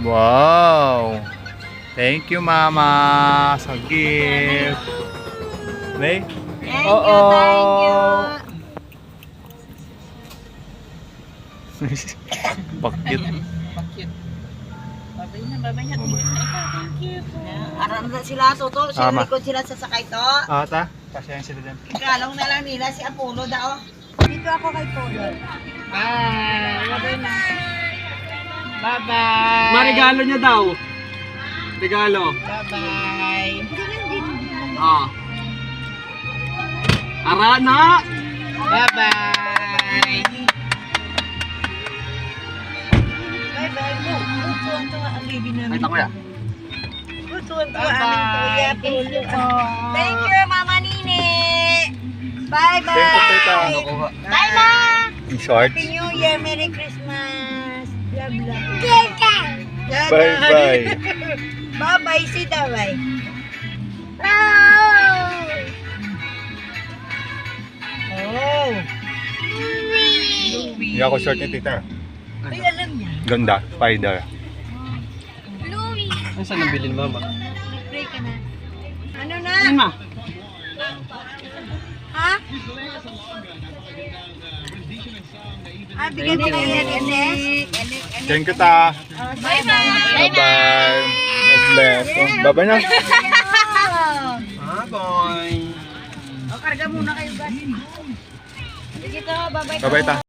Wow! Thank you, Mama, sa gift. May? Thank Oo. you, thank you. Bakit? Babay na. Thank you po. Aram na sila, Toto. Tama. Sila sila sasakay to. Ta? Pasyahin sila dyan. Kalong na lang nila si Apollo daw. Dito ako kay Polo. Bye. Babay na. Bye-bye. Marigalo niya daw. Regalo. Bye-bye. Ah. Arana. Bye-bye. Bye-bye po. Tuwan-tuwa ang baby namin. Ay, takuya. Tuwan-tuwa aming kuya Polo. Thank you, Mama Nini. Bye-bye. Thank you, Tita. Bye-bye. In short. Happy New Year. Merry Christmas. Blah, blah. Bye-bye. Bye-bye. Si Daway. Oh. Hindi ako short ni Tita. Ay, alam niya. Ganda. Spider. Ano saan nabilin, Mama? Pray ka na. Ano na? Ano ma? Ha? Ah, bigyan mo kayo ng Thank you, Ta. Bye-bye. Bye-bye. God bless. Bye-bye na. Ah, boy. O, karga muna kayo, guys. Sige to, bye-bye. Bye-bye, Ta.